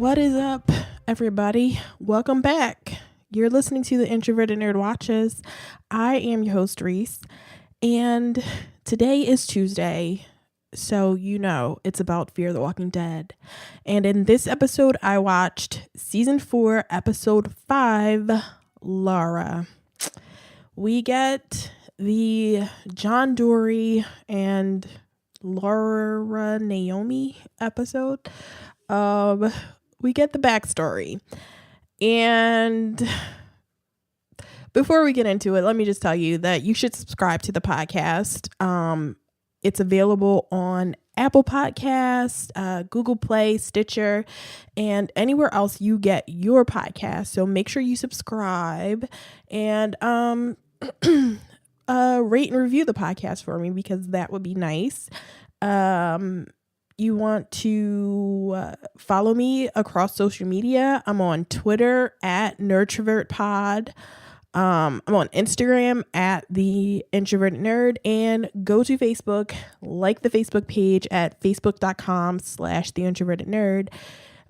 What is up, everybody? Welcome back. You're listening to the Introverted Nerd Watches. I am your host, Reese, and today is Tuesday, so you know it's about Fear the Walking Dead. And in this episode, I watched Season 4, Episode 5, Laura. We get the John Dorie and Laura Naomi episode. We get the backstory. And before we get into it, let me just tell you that you should subscribe to the podcast. It's available on Apple Podcasts, Google Play, Stitcher, and anywhere else you get your podcast. So make sure you subscribe and rate and review the podcast for me, because that would be nice. You want to follow me across social media. I'm on Twitter at TheIntrovertedNerd. I'm on Instagram at TheIntrovertedNerd, and go to Facebook, like the Facebook page at facebook.com/TheIntrovertedNerd,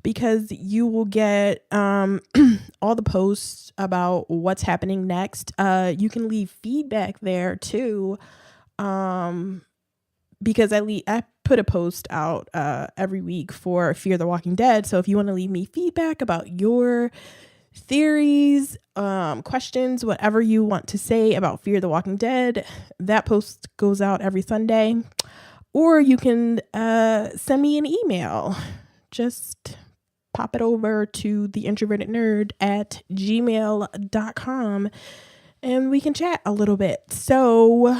because you will get all the posts about what's happening next. You can leave feedback there too, because I put a post out every week for Fear the Walking Dead. So if you want to leave me feedback about your theories, questions, whatever you want to say about Fear the Walking Dead, that post goes out every Sunday. Or you can send me an email. Just pop it over to TheIntrovertedNerd@gmail.com and we can chat a little bit. So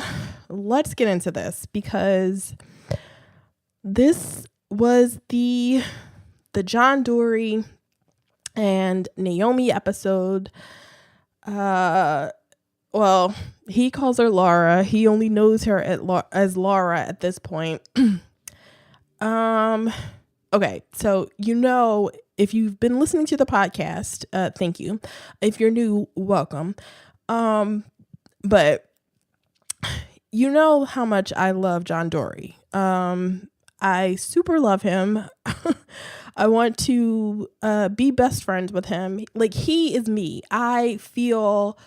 let's get into this, because this was the John Dorie and Naomi episode. Well, he calls her Laura. He only knows her as Laura at this point. Okay, so if you've been listening to the podcast, thank you. If you're new, welcome. But you know how much I love John Dorie. I super love him. I want to be best friends with him. Like, he is me. I feel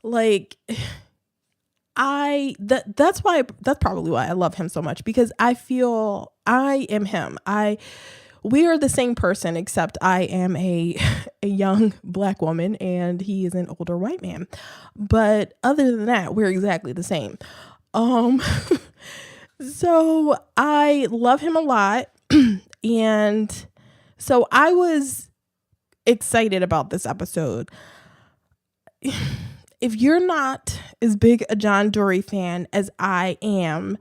like that's probably why I love him so much, because I feel I am him. We are the same person, except I am a young black woman and he is an older white man. But other than that, we're exactly the same. So I love him a lot. And so I was excited about this episode. If you're not as big a John Dorie fan as I am,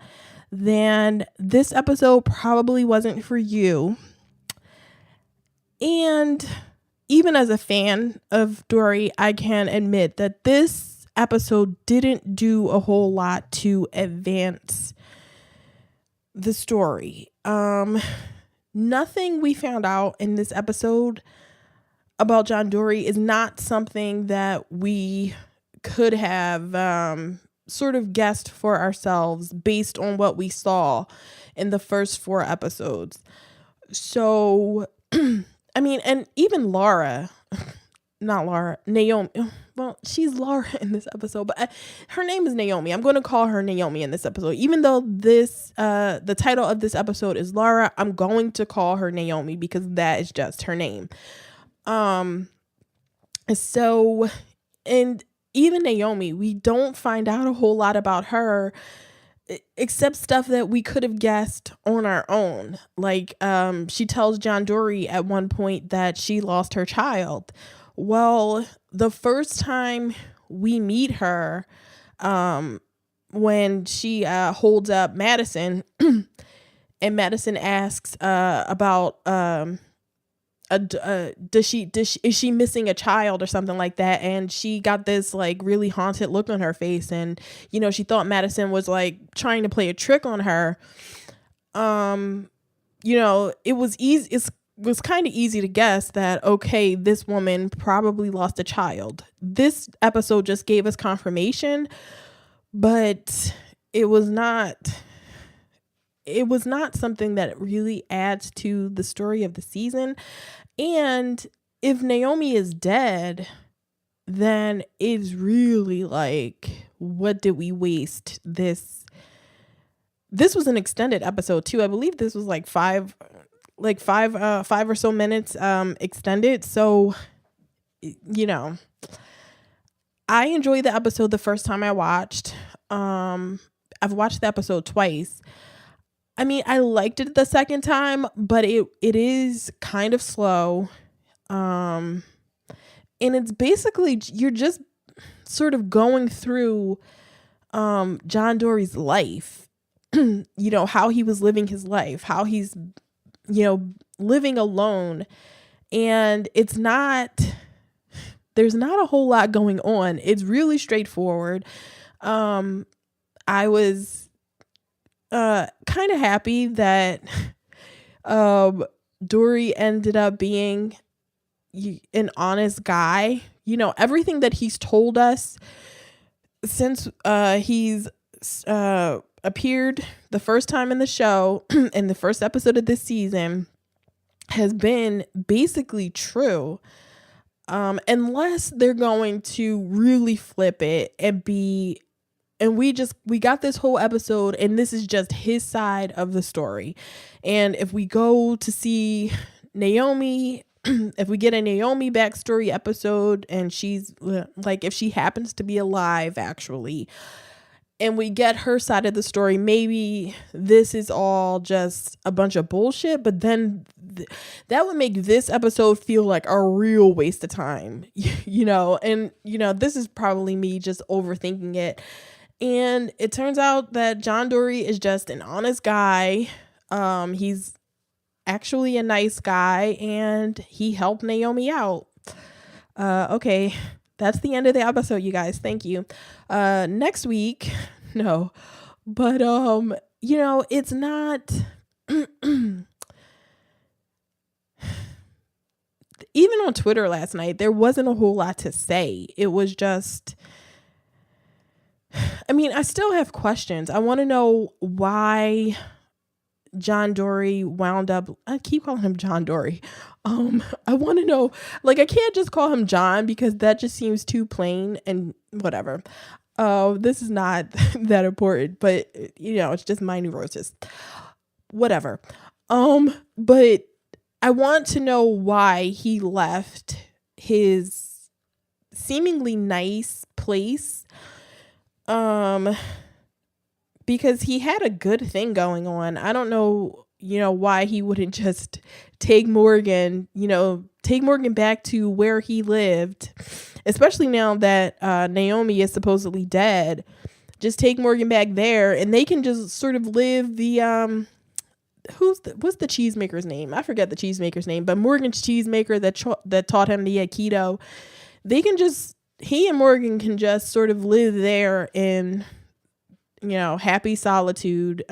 then this episode probably wasn't for you. And even as a fan of Dorie, I can admit that this episode didn't do a whole lot to advance the story. Nothing we found out in this episode about John Dorie is not something that we could have sort of guessed for ourselves based on what we saw in the first 4 episodes. So I mean, and even Naomi, well, she's Laura in this episode, but her name is Naomi. I'm going to call her Naomi in this episode. Even though the title of this episode is Laura, I'm going to call her Naomi because that is just her name. So, and even Naomi, we don't find out a whole lot about her, except stuff that we could have guessed on our own. Like, she tells John Dorie at one point that she lost her child. Well, the first time we meet her, when she holds up Madison and Madison asks about is she missing a child or something like that, and she got this like really haunted look on her face, and she thought Madison was like trying to play a trick on her. It was easy. It was kind of easy to guess that, okay, this woman probably lost a child. This episode just gave us confirmation, but it was not something that really adds to the story of the season. And if Naomi is dead, then it's really like, what did we waste this? This was an extended episode too. I believe this was like five or so minutes extended. So, I enjoyed the episode the first time I watched. I've watched the episode twice. I mean, I liked it the second time, but it is kind of slow. And it's basically, you're just sort of going through John Dorie's life. How he was living his life, how he's, living alone. And there's not a whole lot going on. It's really straightforward. I was kind of happy that Dorie ended up being an honest guy. Everything that he's told us since he's appeared the first time in the show in the first episode of this season has been basically true. Unless they're going to really flip it and we got this whole episode and this is just his side of the story. And if we go to see Naomi, if we get a Naomi backstory episode and she's like, if she happens to be alive actually, and we get her side of the story, maybe this is all just a bunch of bullshit, but then that would make this episode feel like a real waste of time, and, this is probably me just overthinking it. And it turns out that John Dorie is just an honest guy. He's actually a nice guy and he helped Naomi out. Okay. That's the end of the episode, you guys. Thank you. Next week, no, but, it's not, even on Twitter last night, there wasn't a whole lot to say. It was just, I still have questions. I want to know why John Dorie wound up, I keep calling him John Dorie. I want to know, I can't just call him John because that just seems too plain and whatever. This is not that important, but it's just my neurosis, whatever. But I want to know why he left his seemingly nice place. Because he had a good thing going on. I don't know, why he wouldn't just take Morgan back to where he lived, especially now that Naomi is supposedly dead. Just take Morgan back there and they can just sort of live the, what's the cheesemaker's name? I forget the cheesemaker's name, but Morgan's cheesemaker that taught him the Aikido. He and Morgan can just sort of live there in, happy solitude,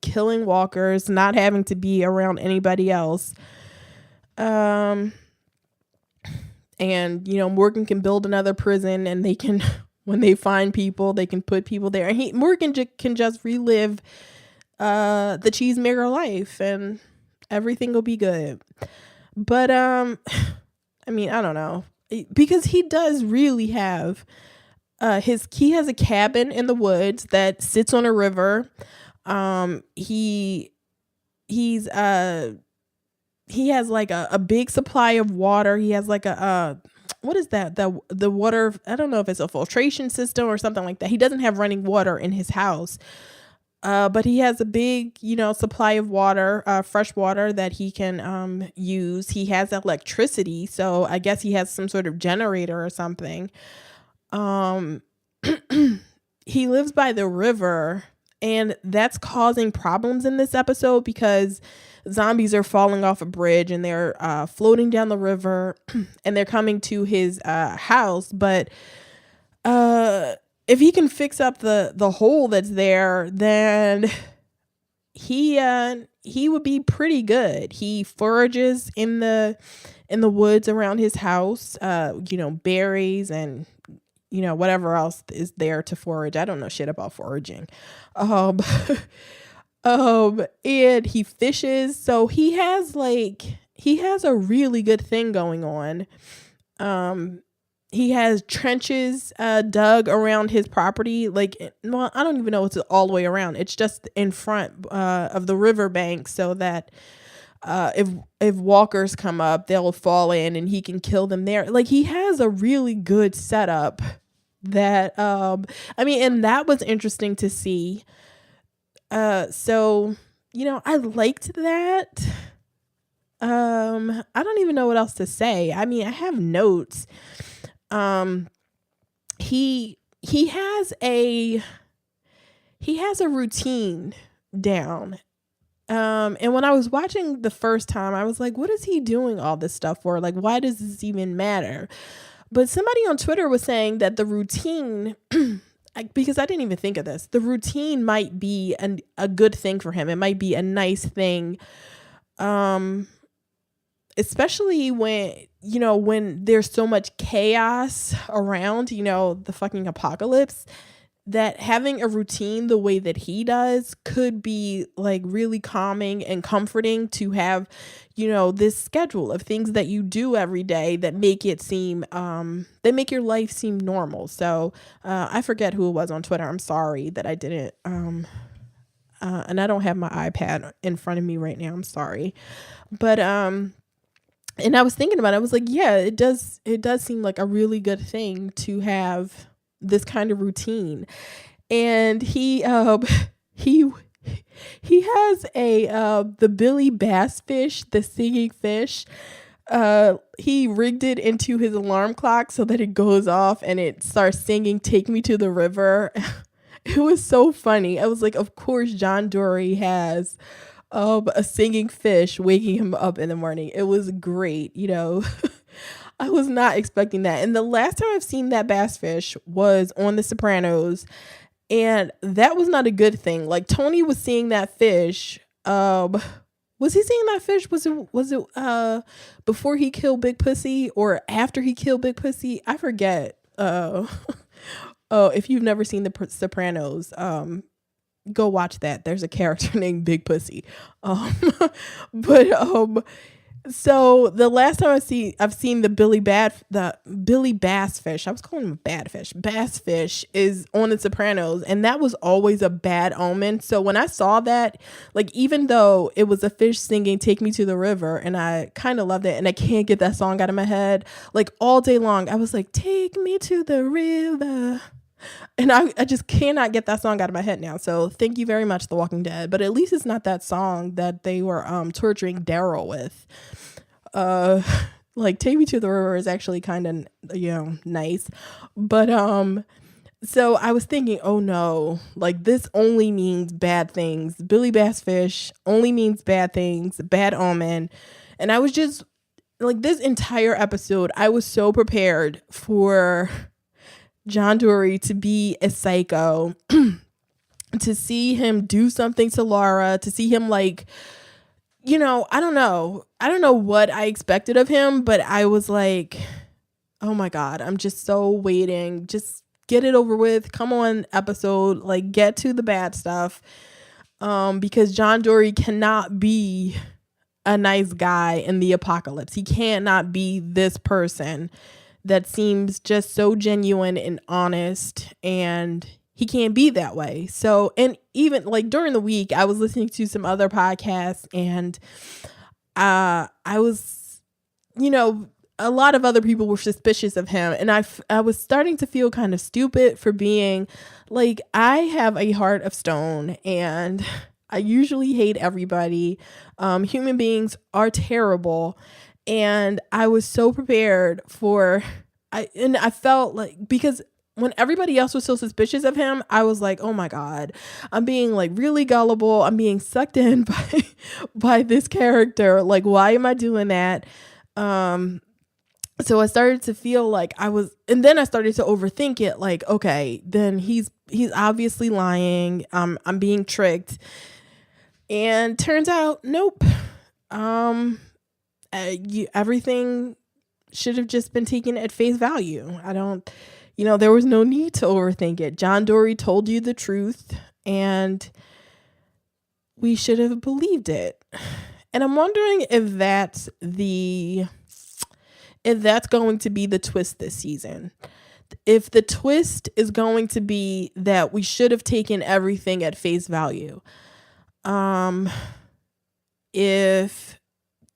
killing walkers, not having to be around anybody else. And, Morgan can build another prison and they can, when they find people, they can put people there. And Morgan can just relive the cheesemaker life and everything will be good. But, I don't know. Because he does really have he has a cabin in the woods that sits on a river. He has like a big supply of water. He has like what is that? The water, I don't know if it's a filtration system or something like that. He doesn't have running water in his house. But he has a big, supply of water, fresh water that he can use. He has electricity, so I guess he has some sort of generator or something. He lives by the river, and that's causing problems in this episode because zombies are falling off a bridge and they're floating down the river, and they're coming to his house. But if he can fix up the hole that's there, then he would be pretty good. He forages in the woods around his house, berries and whatever else is there to forage. I don't know shit about foraging. And he fishes. So he he has a really good thing going on. He has trenches dug around his property. Like, well, I don't even know it's all the way around. It's just in front of the riverbank, so that if walkers come up, they'll fall in and he can kill them there. Like, he has a really good setup that and that was interesting to see. So, I liked that. I don't even know what else to say. I mean, I have notes. He has a routine down. And when I was watching the first time, I was like, what is he doing all this stuff for? Like, why does this even matter? But somebody on Twitter was saying that the routine, because I didn't even think of this, the routine might be a good thing for him. It might be a nice thing. Especially when there's so much chaos around, the fucking apocalypse, that having a routine the way that he does could be like really calming and comforting to have, this schedule of things that you do every day that make it seem, that make your life seem normal. So, I forget who it was on Twitter. I'm sorry that I didn't, and I don't have my iPad in front of me right now. I'm sorry. But, and I was thinking about it. I was like, yeah, it does seem like a really good thing to have this kind of routine. And he has the Billy Bass fish, the singing fish. He rigged it into his alarm clock so that it goes off and it starts singing "Take Me to the River." It was so funny. I was like, of course John Dorie has a singing fish waking him up in the morning. It was great, I was not expecting that. And the last time I've seen that bass fish was on The Sopranos, and that was not a good thing. Like, Tony was seeing that fish. Was he seeing that fish? Was it before he killed Big Pussy or after he killed Big Pussy? I forget. If you've never seen The Sopranos, go watch that. There's a character named Big Pussy. So the last time I've seen the Billy Bass fish. I was calling him a bad fish. Bass fish is on The Sopranos, and that was always a bad omen. So when I saw that, like, even though it was a fish singing "Take Me to the River," and I kind of loved it, and I can't get that song out of my head, like, all day long, I was like, "Take me to the river." And I just cannot get that song out of my head now. So thank you very much, The Walking Dead. But at least it's not that song that they were torturing Daryl with. Like, "Take Me to the River" is actually kind of, nice. But so I was thinking, oh no, like, this only means bad things. Billy Bass Fish only means bad things, bad omen. And I was just like, this entire episode, I was so prepared for John Dorie to be a psycho, to see him do something to Laura, to see him, like, I don't know what I expected of him, but I was like, oh my God, I'm just so waiting. Just get it over with. Come on, episode, like, get to the bad stuff. Because John Dorie cannot be a nice guy in the apocalypse. He cannot be this person that seems just so genuine and honest, and he can't be that way. So, and even like during the week, I was listening to some other podcasts, and I was, a lot of other people were suspicious of him, and I was starting to feel kind of stupid for being like, I have a heart of stone, and I usually hate everybody. Human beings are terrible. And I was so prepared I felt like, because when everybody else was so suspicious of him, I was like, oh my God, I'm being like really gullible. I'm being sucked in by this character. Like, why am I doing that? So I started to feel like and then I started to overthink it. Like, okay, then he's obviously lying. I'm being tricked. And turns out, nope. Everything should have just been taken at face value. There was no need to overthink it. John Dorie told you the truth, and we should have believed it. And I'm wondering if that's going to be the twist this season. If the twist is going to be that we should have taken everything at face value. If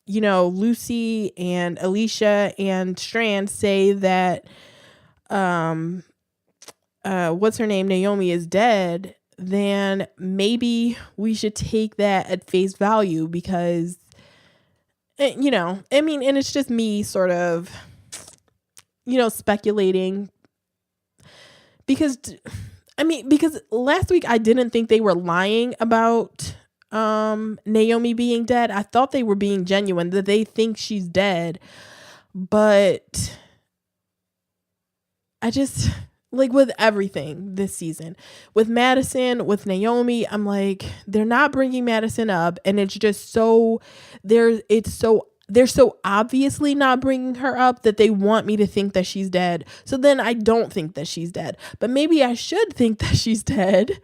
Lucy and Alicia and Strand say that what's her name, Naomi, is dead, then maybe we should take that at face value because and it's just me sort of speculating because last week I didn't think they were lying about Naomi being dead. I thought they were being genuine, that they think she's dead. But I just, like, with everything this season, with Madison, with Naomi, I'm like, they're not bringing Madison up, and it's just they're so obviously not bringing her up that they want me to think that she's dead. So then I don't think that she's dead, but maybe I should think that she's dead,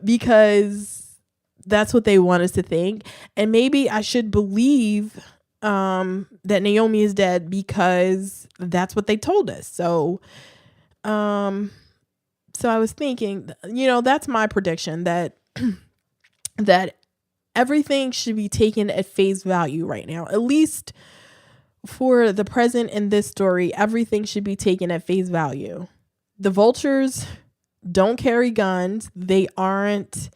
because that's what they want us to think. And maybe I should believe that Naomi is dead because that's what they told us. So I was thinking, that's my prediction, that that everything should be taken at face value right now. At least for the present in this story, everything should be taken at face value. The vultures don't carry guns. They aren't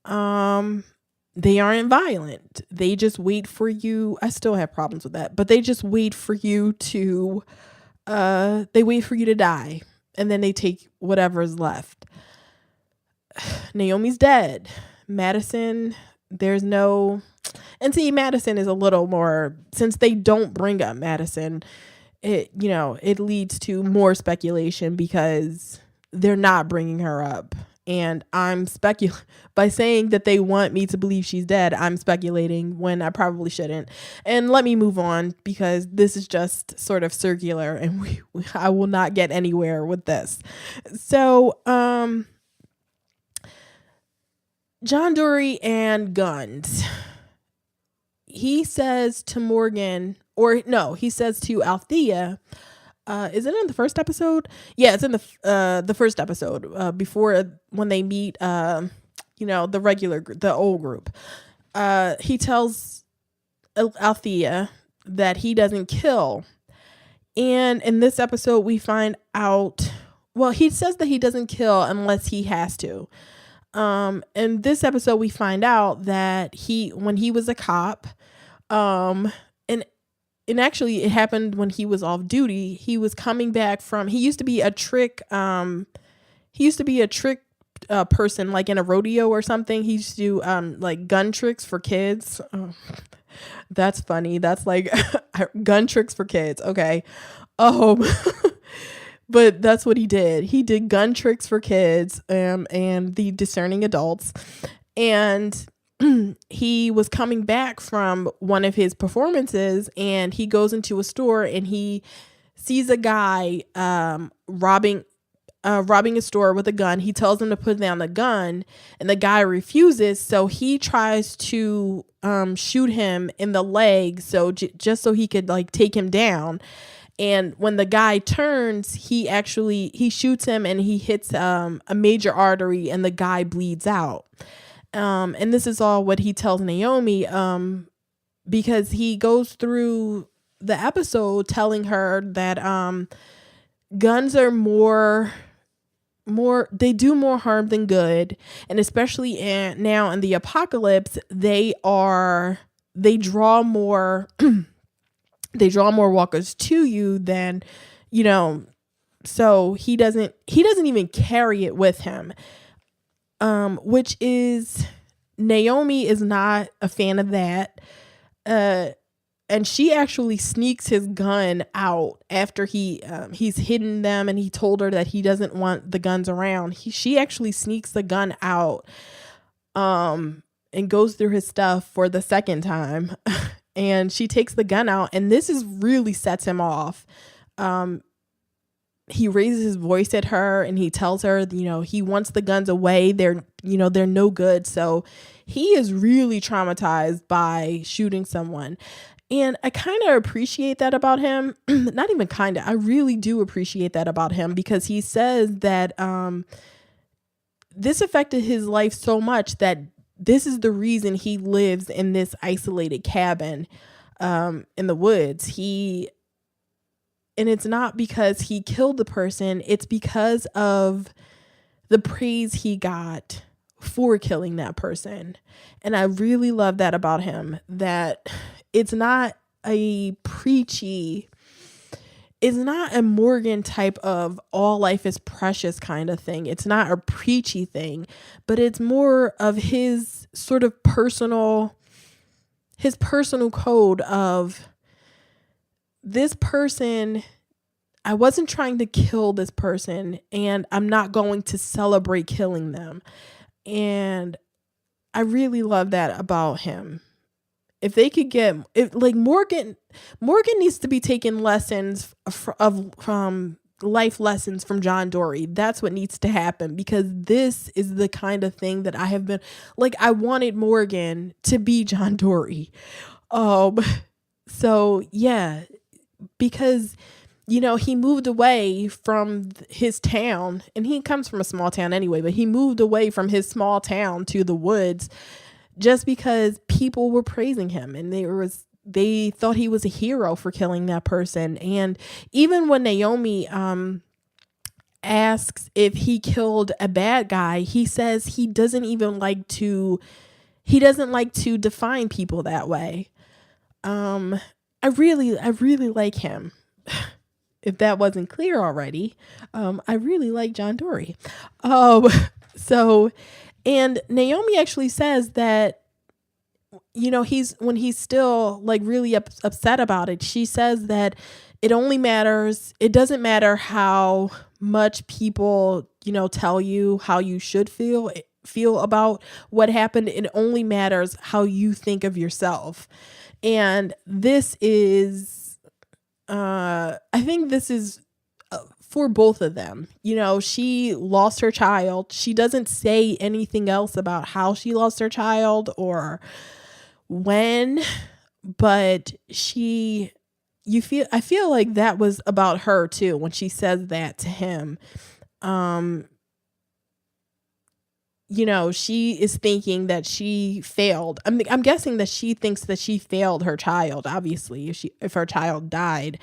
violent. They just wait for you. I still have problems with that, but they just wait for you to die, and then they take whatever's left. Naomi's dead. Madison, Madison is a little more, since they don't bring up Madison, it leads to more speculation because they're not bringing her up. And I'm by saying that they want me to believe she's dead, I'm speculating when I probably shouldn't. And let me move on, because this is just sort of circular, and I will not get anywhere with this. So, John Dorie and guns. He says to Morgan, he says to Althea, is it in the first episode? Yeah, it's in the first episode, before, when they meet, the old group. He tells Althea that he doesn't kill. And in this episode, we find out, he says that he doesn't kill unless he has to. In this episode, we find out that when he was a cop, and actually it happened when he was off duty. He was coming back he used to be a trick person, like in a rodeo or something. He used to do like gun tricks for kids. Oh, that's funny. That's like gun tricks for kids. Okay. But that's what he did. He did gun tricks for kids, and the discerning adults. And he was coming back from one of his performances, and he goes into a store and he sees a guy robbing a store with a gun. He tells him to put down the gun, and the guy refuses. So he tries to shoot him in the leg, just so he could like take him down. And when the guy turns, he shoots him, and he hits a major artery, and the guy bleeds out. And this is all what he tells Naomi, because he goes through the episode telling her that guns are they do more harm than good. And especially now in the apocalypse, they draw more walkers to you than, so he doesn't even carry it with him. Which is, Naomi is not a fan of that. And she actually sneaks his gun out after he's hidden them, and he told her that he doesn't want the guns around. She actually sneaks the gun out, and goes through his stuff for the second time. And she takes the gun out, and this really sets him off. he raises his voice at her and he tells her, he wants the guns away. They're no good. So he is really traumatized by shooting someone. And I kind of appreciate that about him. Not even kind of, I really do appreciate that about him, because he says that this affected his life so much that this is the reason he lives in this isolated cabin in the woods. And it's not because he killed the person, it's because of the praise he got for killing that person. And I really love that about him, that it's not a preachy, it's not a Morgan type of all life is precious kind of thing. It's not a preachy thing, but it's more of his sort of personal code of, this person, I wasn't trying to kill this person, and I'm not going to celebrate killing them. And I really love that about him. If they could Morgan needs to be taking lessons from life lessons from John Dorie. That's what needs to happen, because this is the kind of thing that I have been I wanted Morgan to be John Dorie. So yeah, because he moved away from his town, and he comes from a small town anyway, but he moved away from his small town to the woods just because people were praising him, and they thought he was a hero for killing that person. And even when Naomi asks if he killed a bad guy, he says he doesn't like to define people that way. I really like him. If that wasn't clear already, I really like John Dorie. And Naomi actually says that, when he's still really upset about it, she says that it doesn't matter how much people, tell you how you should feel about what happened. It only matters how you think of yourself. And this is, I think this is for both of them. She lost her child. She doesn't say anything else about how she lost her child or when, but I feel like that was about her too when she says that to him. She is thinking that she failed. I'm guessing that she thinks that she failed her child. Obviously, if her child died,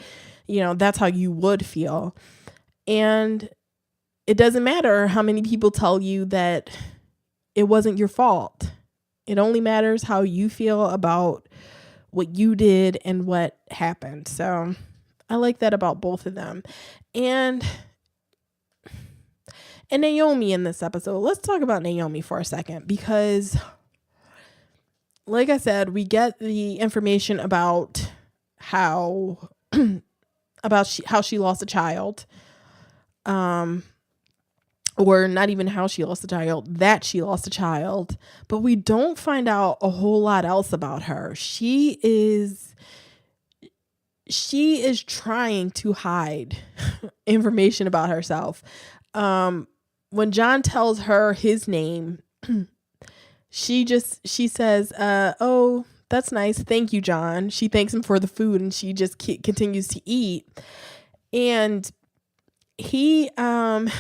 that's how you would feel. And it doesn't matter how many people tell you that it wasn't your fault. It only matters how you feel about what you did and what happened. So I like that about both of them. And Naomi in this episode. Let's talk about Naomi for a second, because like I said, we get the information about how she lost a child. Or not even how she lost a child, that she lost a child, but we don't find out a whole lot else about her. She is trying to hide information about herself. When John tells her his name, she says, oh, that's nice. Thank you, John. She thanks him for the food, and she just continues to eat. And he, when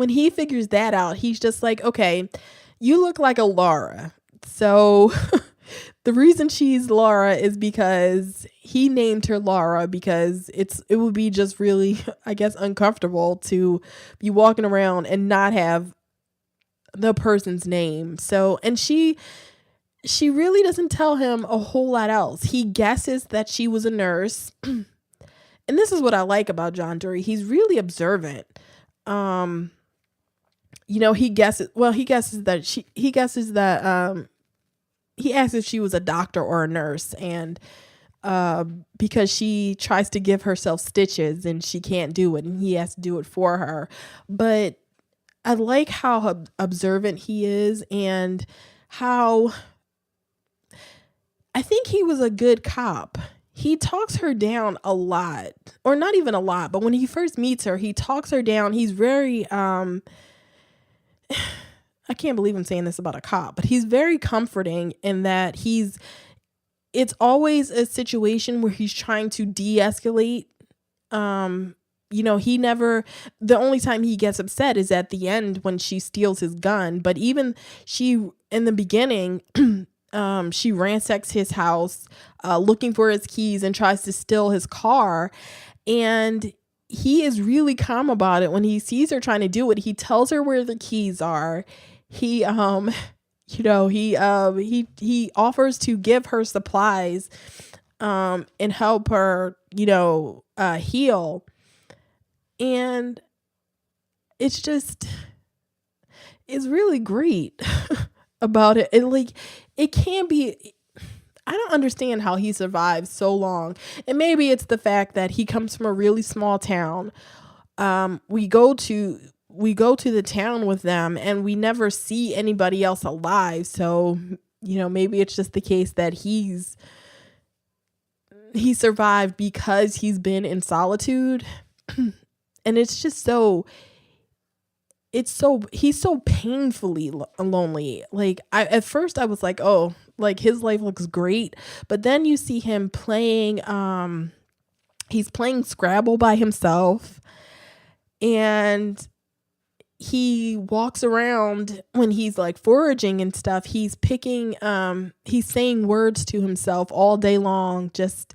he figures that out, he's just like, okay, you look like a Laura. So the reason she's Laura is because he named her Laura, because it would be just really, I guess, uncomfortable to be walking around and not have the person's name. So, and she really doesn't tell him a whole lot else. He guesses that she was a nurse. And this is what I like about John Dorie. He's really observant. He guesses that he asks if she was a doctor or a nurse, and because she tries to give herself stitches and she can't do it, and he has to do it for her. But I like how observant he is, and how I think he was a good cop. he talks her down a lot, or not even a lot, but when he first meets her, he talks her down. He's very, I can't believe I'm saying this about a cop, but he's very comforting in that it's always a situation where he's trying to de-escalate. He never, the only time he gets upset is at the end when she steals his gun. But even in the beginning, she ransacks his house, looking for his keys and tries to steal his car. And he is really calm about it. When he sees her trying to do it, he tells her where the keys are. He he offers to give her supplies and help her, heal. And it's really great about it. And it can be, I don't understand how he survived so long. And maybe it's the fact that he comes from a really small town. We go to the town with them and we never see anybody else alive. So, maybe it's just the case that he survived because he's been in solitude. And it's just he's so painfully lonely. At first I was like, oh, his life looks great. But then you see him playing, he's playing Scrabble by himself, and he walks around when he's foraging and stuff. He's picking, he's saying words to himself all day long, just,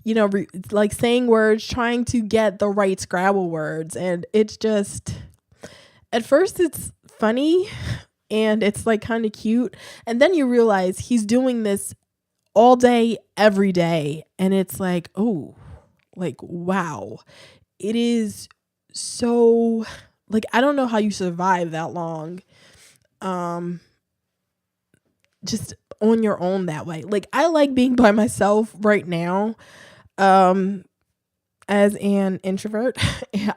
saying words, trying to get the right Scrabble words. And it's just, at first it's funny and it's kind of cute. And then you realize he's doing this all day, every day. And it's oh, wow. It is so, I don't know how you survive that long. Just on your own that way. I like being by myself right now. As an introvert,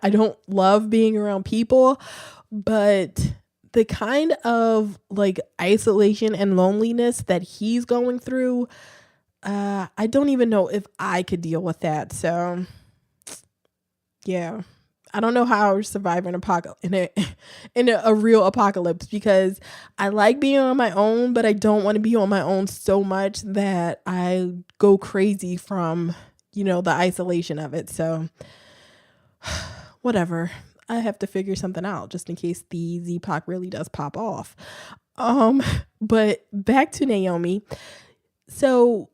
I don't love being around people, but the kind of isolation and loneliness that he's going through, I don't even know if I could deal with that. So yeah, I don't know how I would survive in a real apocalypse, because I like being on my own, but I don't want to be on my own so much that I go crazy from, the isolation of it. So whatever. I have to figure something out just in case the Z-Pac really does pop off. But back to Naomi. So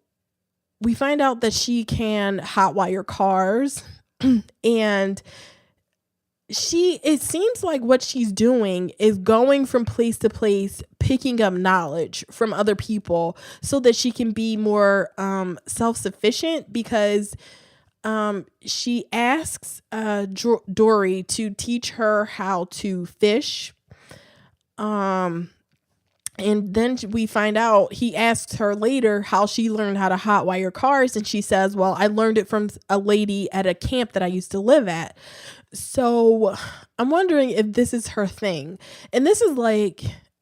we find out that she can hotwire cars, and it seems like what she's doing is going from place to place, picking up knowledge from other people so that she can be more self-sufficient, because she asks Dorie to teach her how to fish. And then we find out, he asks her later how she learned how to hotwire cars, and she says, well, I learned it from a lady at a camp that I used to live at. So I'm wondering if this is her thing. And this is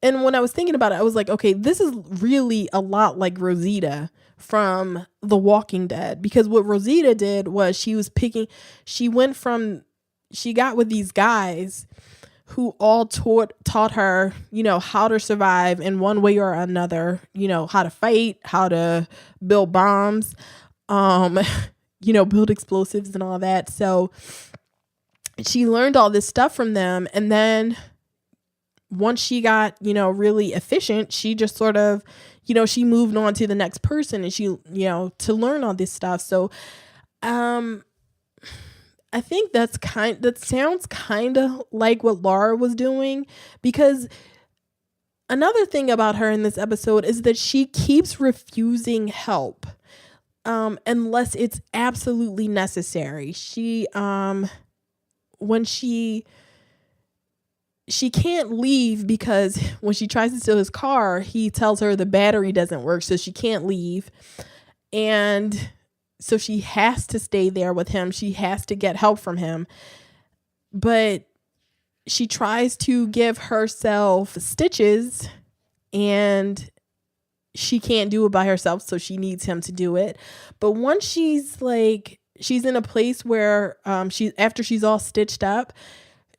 and when I was thinking about it, I was like, okay, this is really a lot like Rosita from The Walking Dead, because what Rosita did was she got with these guys who all taught her, how to survive in one way or another, how to fight, how to build bombs, build explosives and all that. So she learned all this stuff from them. And then once she got, really efficient, she just sort of, she moved on to the next person, and she, to learn all this stuff. So, I think that sounds kind of like what Laura was doing, because another thing about her in this episode is that she keeps refusing help, unless it's absolutely necessary. When she can't leave, because when she tries to steal his car, he tells her the battery doesn't work, so she can't leave. And so she has to stay there with him. She has to get help from him. But she tries to give herself stitches, and she can't do it by herself, so she needs him to do it. But once she's in a place where after she's all stitched up,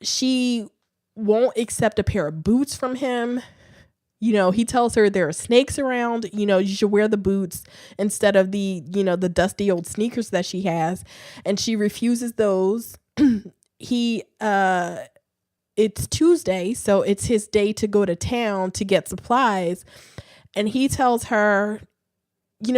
she won't accept a pair of boots from him. He tells her there are snakes around, you should wear the boots instead of the dusty old sneakers that she has. And she refuses those. It's Tuesday, so it's his day to go to town to get supplies. And he tells her,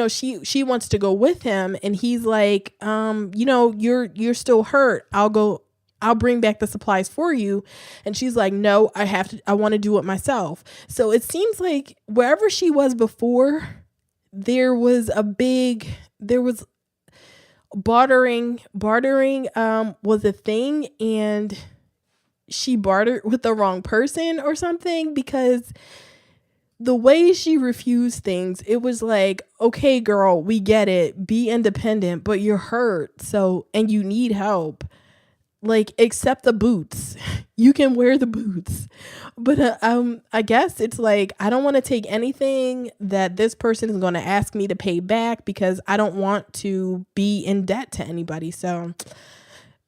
she wants to go with him. And he's like, you're still hurt. I'll bring back the supplies for you. And she's like, no, I want to do it myself. So it seems like wherever she was before, there was bartering was a thing, and she bartered with the wrong person or something, because the way she refused things, it was like, okay, girl, we get it. Be independent, but you're hurt. And you need help. Like, accept the boots. You can wear the boots. But I guess it's like, I don't want to take anything that this person is going to ask me to pay back, because I don't want to be in debt to anybody. So,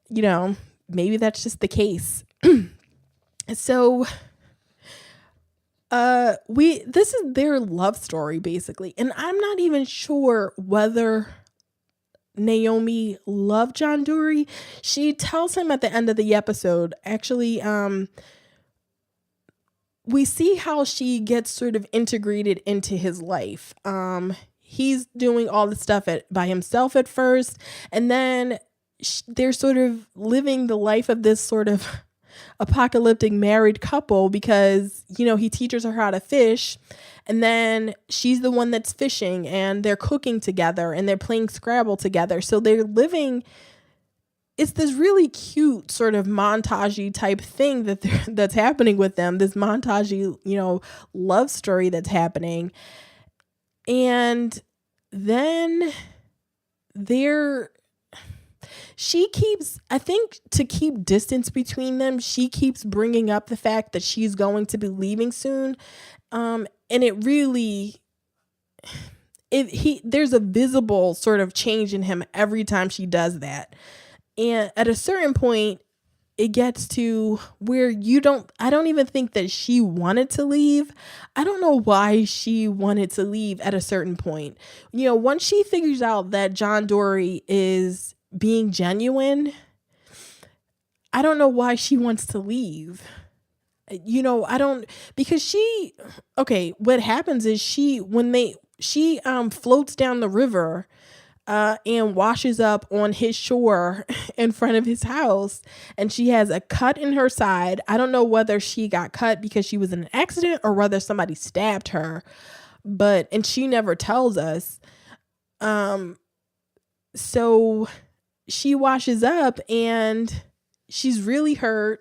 maybe that's just the case. So, this is their love story, basically. And I'm not even sure whether Naomi loved John Dorie. She tells him at the end of the episode, actually, we see how she gets sort of integrated into his life. He's doing all the stuff by himself at first, and then they're sort of living the life of this sort of apocalyptic married couple, because, he teaches her how to fish. And then she's the one that's fishing, and they're cooking together, and they're playing Scrabble together. So they're living, it's this really cute sort of montagey type thing that's happening with them. This montagey, love story that's happening. And then she keeps, I think, to keep distance between them, she keeps bringing up the fact that she's going to be leaving soon. And it really, there's a visible sort of change in him every time she does that. And at a certain point, it gets to where I don't even think that she wanted to leave. I don't know why she wanted to leave at a certain point. Once she figures out that John Dorie is being genuine, I don't know why she wants to leave. Because what happens is she floats down the river and washes up on his shore in front of his house, and she has a cut in her side. I don't know whether she got cut because she was in an accident or whether somebody stabbed her, and she never tells us. So she washes up and she's really hurt.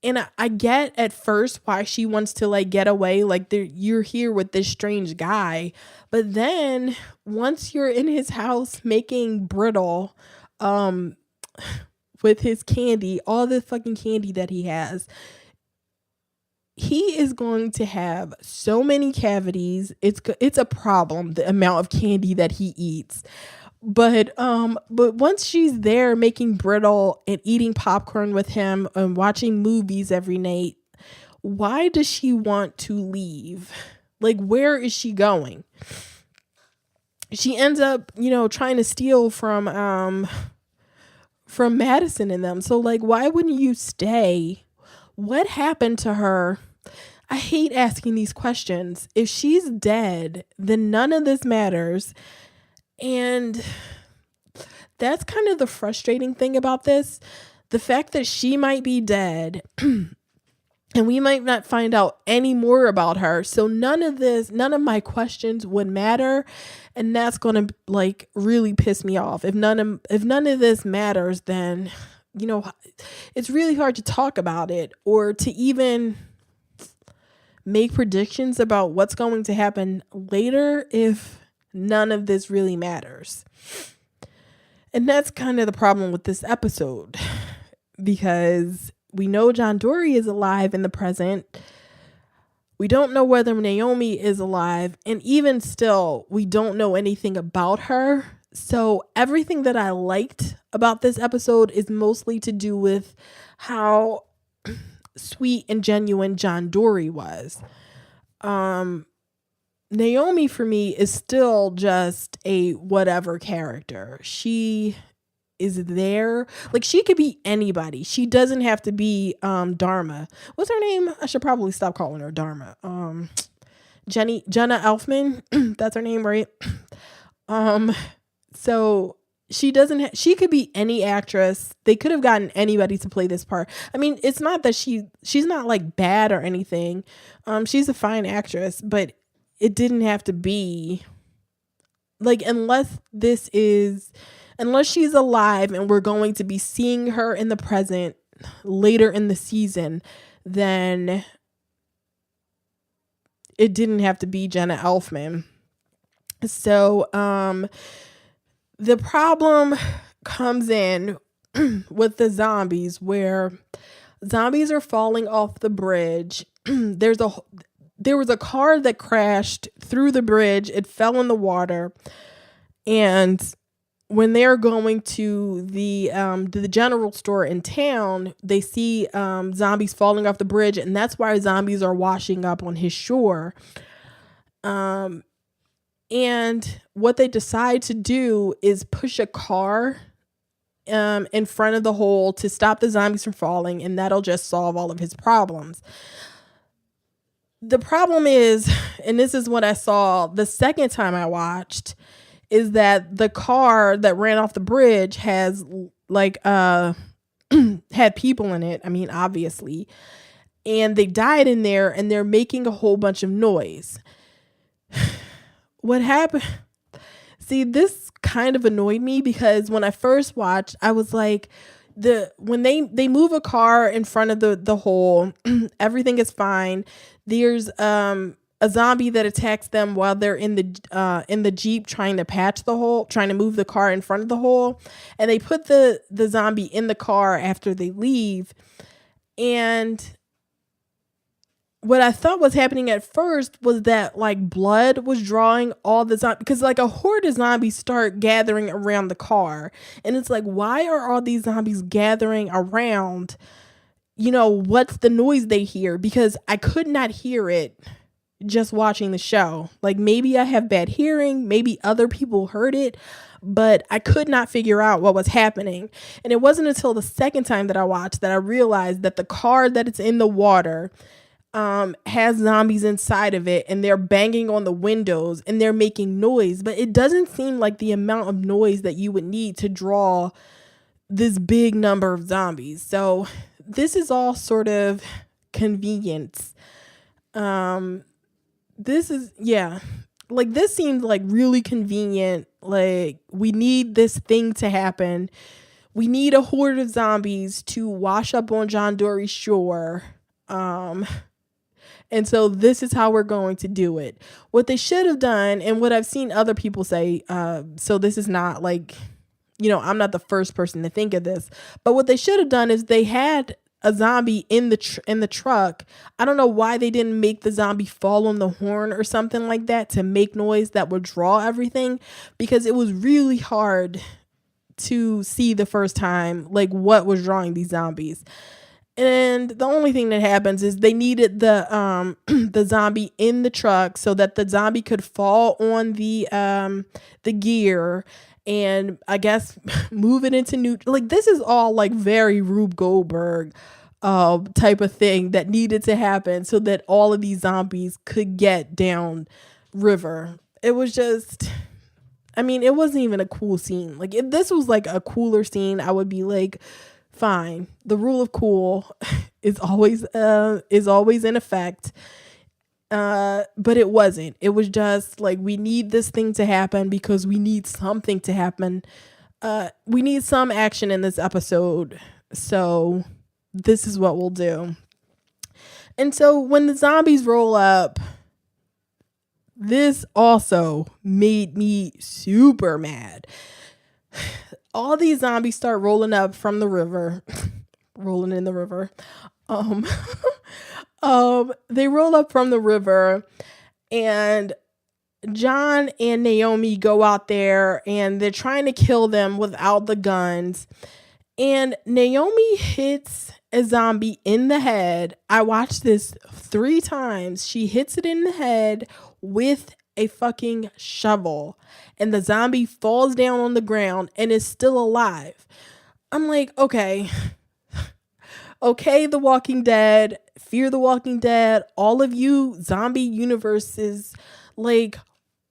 And I get at first why she wants to get away. You're here with this strange guy. But then once you're in his house making brittle with his candy, all the fucking candy that he has, he is going to have so many cavities. It's a problem, the amount of candy that he eats. But once she's there making brittle and eating popcorn with him and watching movies every night, why does she want to leave? Where is she going? She ends up, trying to steal from Madison and them. So why wouldn't you stay? What happened to her? I hate asking these questions. If she's dead, then none of this matters. And that's kind of the frustrating thing about this. The fact that she might be dead and we might not find out any more about her. So none of my questions would matter. And that's going to really piss me off. If none of this matters, then, it's really hard to talk about it or to even make predictions about what's going to happen later if none of this really matters. And that's kind of the problem with this episode, because we know John Dorie is alive in the present. We don't know whether Naomi is alive, and even still, we don't know anything about her. So everything that I liked about this episode is mostly to do with how sweet and genuine John Dorie was. Naomi for me is still just a whatever character. She is there. Like, she could be anybody. She doesn't have to be Dharma. What's her name? I should probably stop calling her Dharma. Jenna Elfman. That's her name, right? So she doesn't she could be any actress. They could have gotten anybody to play this part. I mean, it's not that she's not like bad or anything. She's a fine actress, but it didn't have to be like, unless she's alive and we're going to be seeing her in the present later in the season, then it didn't have to be Jenna Elfman. So the problem comes in with the zombies, where zombies are falling off the bridge. There was a car that crashed through the bridge. It fell in the water. And when they're going to the general store in town, they see zombies falling off the bridge, and that's why zombies are washing up on his shore. And what they decide to do is push a car in front of the hole to stop the zombies from falling, and that'll just solve all of his problems. The problem is, and this is what I saw the second time I watched, is that the car that ran off the bridge has like had people in it. I mean, obviously, and they died in there, and they're making a whole bunch of noise. What happened? See, this kind of annoyed me, because when I first watched, I was like, when they move a car in front of the hole, everything is fine. There's a zombie that attacks them while they're in the Jeep trying to patch the hole, trying to move the car in front of the hole, and they put the zombie in the car after they leave. And what I thought was happening at first was that like blood was drawing all the zombies, because like a horde of zombies start gathering around the car, and it's like, why are all these zombies gathering around? You know, what's the noise they hear? Because I could not hear it just watching the show. Like, maybe I have bad hearing, maybe other people heard it, but I could not figure out what was happening. And it wasn't until the second time that I watched that I realized that the car that it's in the water has zombies inside of it, and they're banging on the windows and they're making noise, but it doesn't seem like the amount of noise that you would need to draw this big number of zombies. So this is all sort of convenience. This seems like really convenient. Like, we need this thing to happen. We need a horde of zombies to wash up on John Dorie's shore. And so this is how we're going to do it. What they should have done, and what I've seen other people say, so this is not like, you know, I'm not the first person to think of this, but what they should have done is they had a zombie in the truck. I don't know why they didn't make the zombie fall on the horn or something like that to make noise that would draw everything, because it was really hard to see the first time, like, what was drawing these zombies. And the only thing that happens is they needed the the zombie in the truck so that the zombie could fall on the gear and, I guess, move it into new. Like, this is all like very Rube Goldberg type of thing that needed to happen so that all of these zombies could get down river. It was just, I mean, it wasn't even a cool scene. Like, if this was like a cooler scene, I would be like, fine. The rule of cool is always in effect. But it wasn't. It was just like, we need this thing to happen because we need something to happen. We need some action in this episode. So this is what we'll do. And so when the zombies roll up, this also made me super mad. All these zombies start rolling up from the river, rolling in the river. They roll up from the river, and John and Naomi go out there and they're trying to kill them without the guns. And Naomi hits a zombie in the head. I watched this 3 times. She hits it in the head with a fucking shovel, and the zombie falls down on the ground and is still alive. I'm like, okay, okay, The Walking Dead, Fear the Walking Dead, all of you zombie universes, like,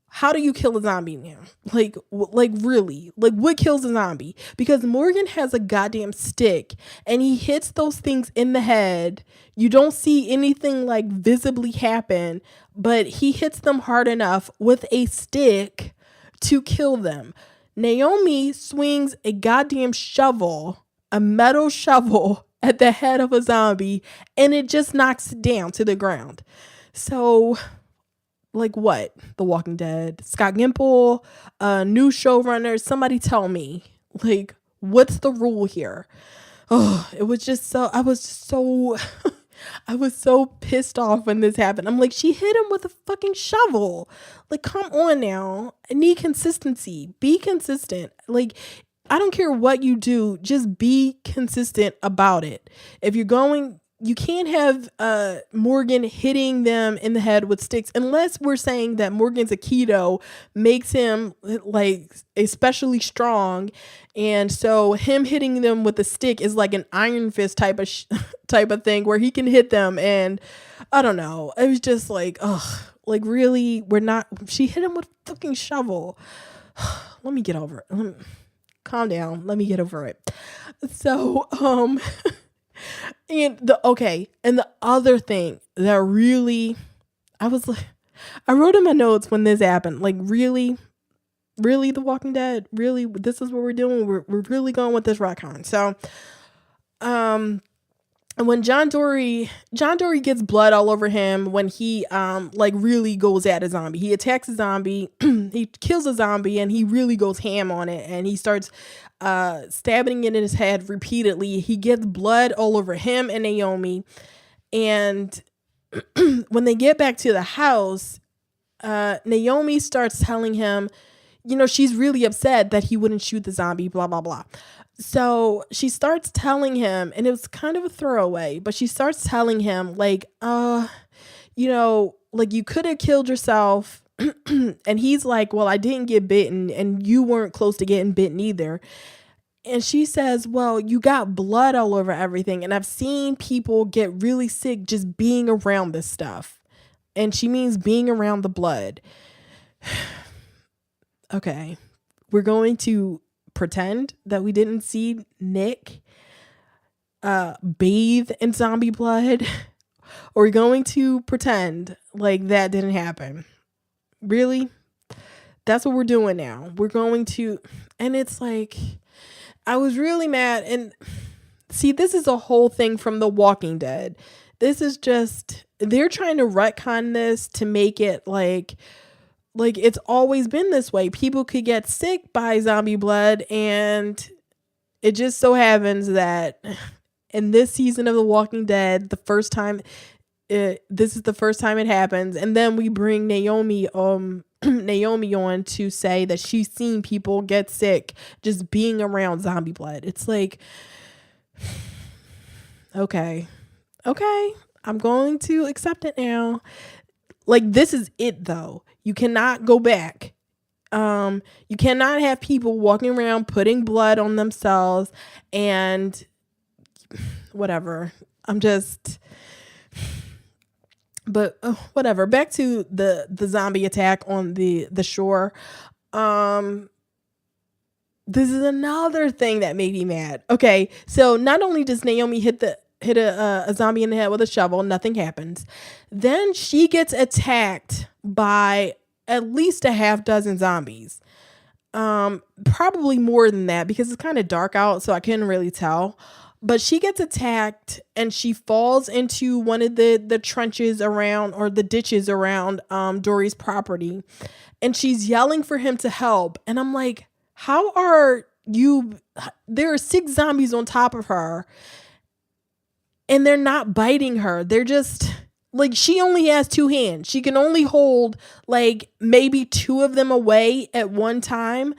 how do you kill a zombie now? Like really? Like, what kills a zombie? Because Morgan has a goddamn stick and he hits those things in the head. You don't see anything like visibly happen, but he hits them hard enough with a stick to kill them. Naomi swings a goddamn shovel, a metal shovel, at the head of a zombie, and it just knocks it down to the ground. So, like, what? The Walking Dead, Scott Gimple, new showrunner, somebody tell me, like, what's the rule here? Oh, it was just so, I was so I was so pissed off when this happened. I'm like, she hit him with a fucking shovel. Like, come on now. I need consistency. Be consistent. Like, I don't care what you do, just be consistent about it. If you're going, you can't have Morgan hitting them in the head with sticks unless we're saying that Morgan's Aikido makes him like especially strong, and so him hitting them with a stick is like an Iron Fist type of thing where he can hit them. And I don't know, it was just like, ugh, like, really, we're not. She hit him with a fucking shovel. Let me get over it. Calm down. Let me get over it. So, and the other thing that really, I was like, I wrote in my notes when this happened, like, really, The Walking Dead, really, this is what we're doing. We're really going with this retcon. So, and when John Dorie gets blood all over him when he like really goes at a zombie. He attacks a zombie, he kills a zombie, and he really goes ham on it, and he starts stabbing it in his head repeatedly. He gets blood all over him and Naomi. And when they get back to the house, Naomi starts telling him, you know, she's really upset that he wouldn't shoot the zombie, blah, blah, blah. So she starts telling him, and it was kind of a throwaway, but she starts telling him, like, you know, like, you could have killed yourself. And he's like, well, I didn't get bitten, and you weren't close to getting bitten either. And she says, well, you got blood all over everything, and I've seen people get really sick just being around this stuff. And she means being around the blood. Okay, we're going to pretend that we didn't see Nick bathe in zombie blood, or we're going to pretend like that didn't happen. Really? That's what we're doing now. We're going to, and it's like, I was really mad. And see, this is a whole thing from The Walking Dead. This is just, they're trying to retcon this to make it like it's always been this way. People could get sick by zombie blood, and it just so happens that in this season of The Walking Dead, this is the first time it happens. And then we bring Naomi on to say that she's seen people get sick just being around zombie blood. It's like, okay, I'm going to accept it now. Like, this is it though. You cannot go back. You cannot have people walking around putting blood on themselves and whatever. But whatever. Back to the zombie attack on the shore. This is another thing that made me mad. Okay, so not only does Naomi hit a zombie in the head with a shovel, nothing happens. Then she gets attacked by at least a half dozen zombies. Probably more than that because it's kind of dark out, so I couldn't really tell. But she gets attacked and she falls into one of the trenches around, or the ditches around Dorie's property. And she's yelling for him to help. And I'm like, how are you? There are 6 zombies on top of her. and they're not biting her. They're just like, she only has two hands. She can only hold like maybe two of them away at one time,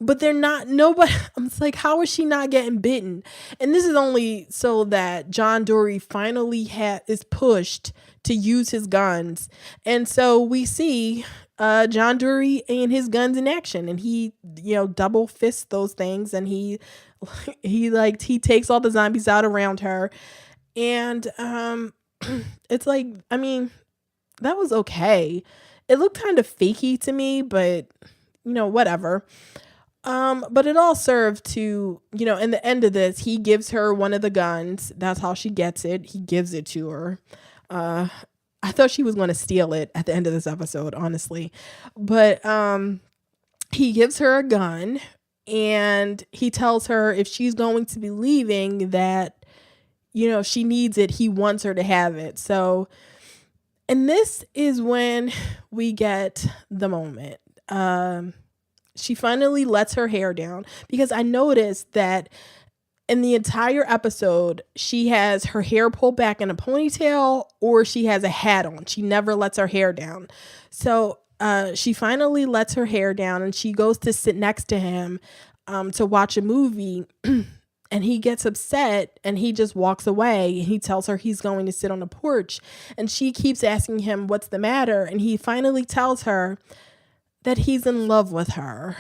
but they're not, nobody. I'm just like, how is she not getting bitten? And this is only so that John Dorie finally is pushed to use his guns. And so we see John Dorie and his guns in action, and he, double fists those things, and he takes all the zombies out around her. And it's like, I mean, that was okay. It looked kind of fakey to me, but whatever. But it all served to, in the end of this, he gives her one of the guns. That's how she gets it. He gives it to her. I thought she was going to steal it at the end of this episode, honestly. But he gives her a gun, and he tells her if she's going to be leaving that, she needs it. He wants her to have it. So, and this is when we get the moment. She finally lets her hair down, because I noticed that in the entire episode, she has her hair pulled back in a ponytail, or she has a hat on. She never lets her hair down. So she finally lets her hair down, and she goes to sit next to him to watch a movie. And he gets upset, and he just walks away. He tells her he's going to sit on the porch, and she keeps asking him what's the matter. And he finally tells her that he's in love with her.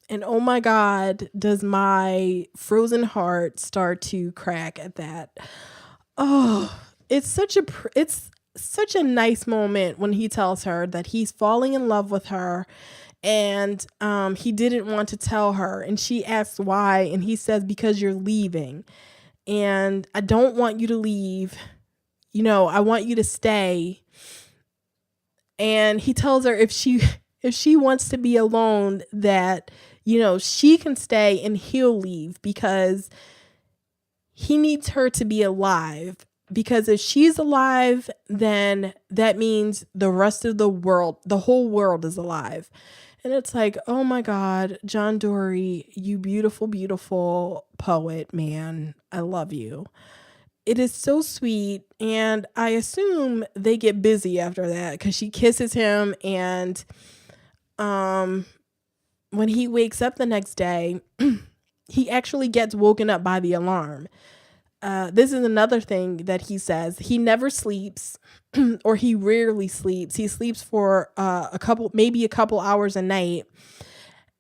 And oh my God, does my frozen heart start to crack at that. Oh, it's such a nice moment when he tells her that he's falling in love with her. And he didn't want to tell her. And she asks why. And he says, because you're leaving. And I don't want you to leave. I want you to stay. And he tells her if she wants to be alone, that, she can stay and he'll leave, because he needs her to be alive. Because if she's alive, then that means the rest of the world, the whole world is alive. And it's like, oh my God, John Dorie, you beautiful, beautiful poet, man. I love you. It is so sweet. And I assume they get busy after that, because she kisses him. And when he wakes up the next day, he actually gets woken up by the alarm. This is another thing that he says. He never sleeps, or he rarely sleeps. He sleeps for maybe a couple hours a night.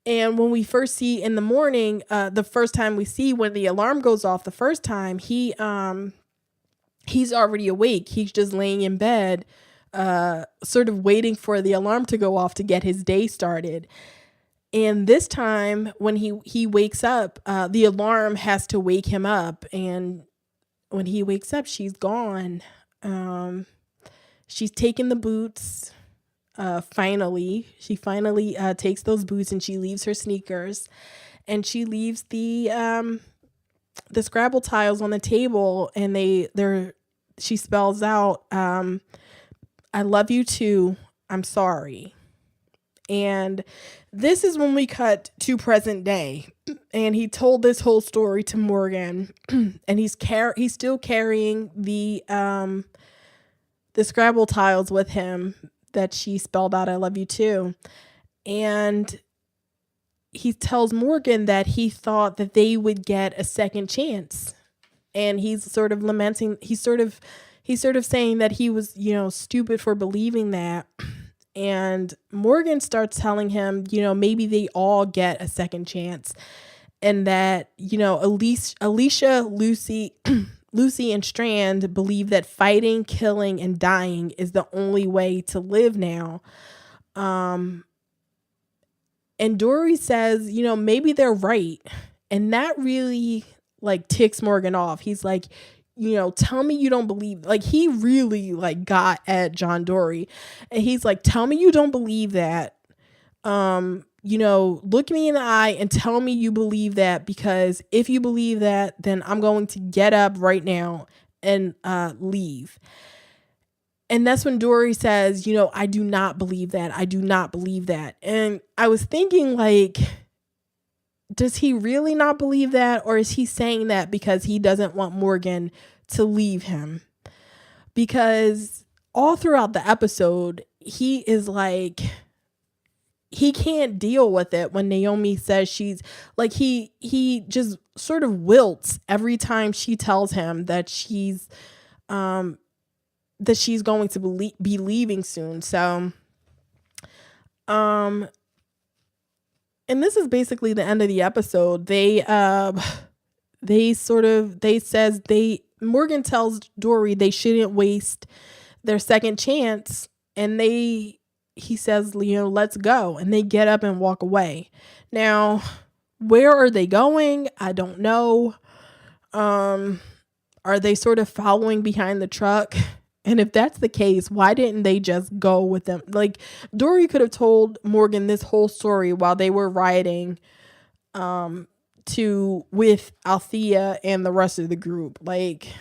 And when we first see in the morning, the first time we see when the alarm goes off the first time, he's already awake. He's just laying in bed, sort of waiting for the alarm to go off to get his day started. And this time when he wakes up, the alarm has to wake him up. And when he wakes up, she's gone. She's taken the boots. She finally takes those boots, and she leaves her sneakers, and she leaves the Scrabble tiles on the table, and she spells out, I love you too. I'm sorry. And this is when we cut to present day, and he told this whole story to Morgan, and he's still carrying the Scrabble tiles with him that she spelled out, I love you too. And he tells Morgan that he thought that they would get a second chance. And he's sort of lamenting, he's sort of saying that he was, stupid for believing that. And Morgan starts telling him, maybe they all get a second chance, and that, Alicia, Lucy, and Strand believe that fighting, killing, and dying is the only way to live now. And Dorie says, maybe they're right. And that really ticks Morgan off. He's like, tell me you don't believe, he really got at John Dorie, and he's like, tell me you don't believe that. Look me in the eye and tell me you believe that, because if you believe that, then I'm going to get up right now and leave. And that's when Dorie says, I do not believe that. I do not believe that. And I was thinking, does he really not believe that? Or is he saying that because he doesn't want Morgan to leave him, because all throughout the episode, he is like, he can't deal with it when Naomi says she's like, he just sort of wilts every time she tells him that she's going to be leaving soon. So and this is basically the end of the episode. Morgan tells Dorie they shouldn't waste their second chance, and he says, let's go, and they get up and walk away. Now, where are they going? I don't know. Are they sort of following behind the truck? And if that's the case, why didn't they just go with them? Like, Dorie could have told Morgan this whole story while they were riding with Althea and the rest of the group. Like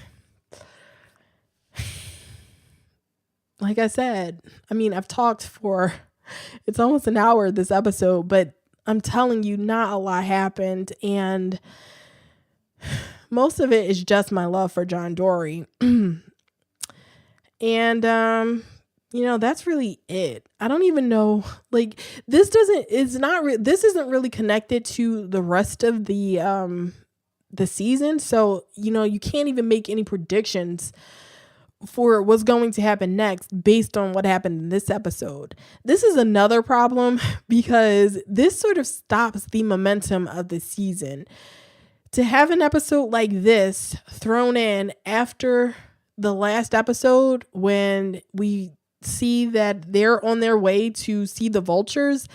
I said, I mean, I've talked for, it's almost an hour this episode, but I'm telling you, not a lot happened. And most of it is just my love for John Dorie. And, that's really it. I don't even know, like, this isn't really connected to the rest of the season. So, you can't even make any predictions for what's going to happen next based on what happened in this episode. This is another problem because this sort of stops the momentum of the season. To have an episode like this thrown in after the last episode, when we see that they're on their way to see the vultures,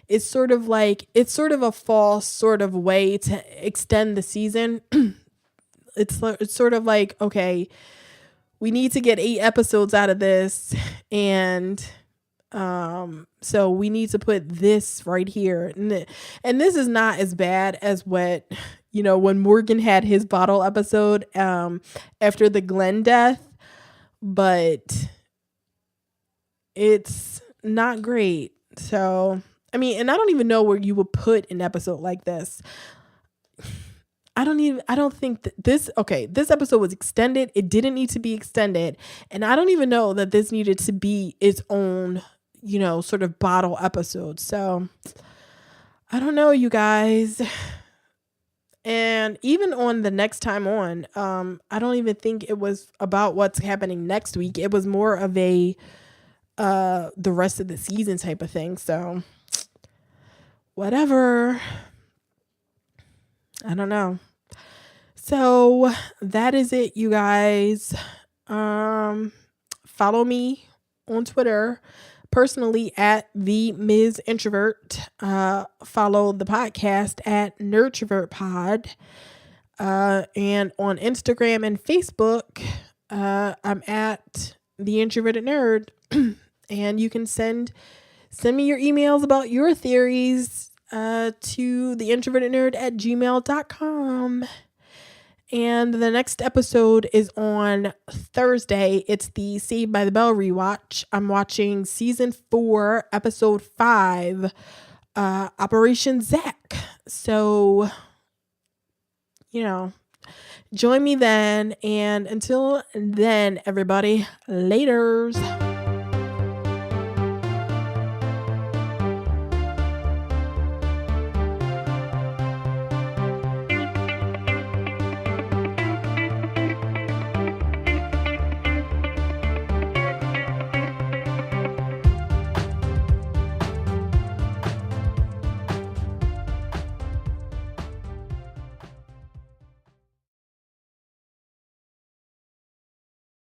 it's sort of a false sort of way to extend the season. It's sort of like, okay, we need to get 8 episodes out of this, and so we need to put this right here. And this is not as bad as what, when Morgan had his bottle episode after the Glenn death, but it's not great. So, I mean, and I don't even know where you would put an episode like this. I don't think that this episode was extended. It didn't need to be extended. And I don't even know that this needed to be its own, sort of bottle episode. So I don't know, you guys. And even on the next time on, I don't even think it was about what's happening next week. It was more of a, the rest of the season type of thing. So whatever. I don't know. So that is it, you guys. Follow me on Twitter personally at the Ms. Introvert. Follow the podcast at NerdTrovertPod. And on Instagram and Facebook, I'm at TheIntrovertedNerd. And you can send me your emails about your theories to TheIntrovertedNerd@gmail.com. And the next episode is on Thursday. It's the Saved by the Bell rewatch. I'm watching season 4, episode 5, Operation Zach. So, join me then. And until then, everybody, laters.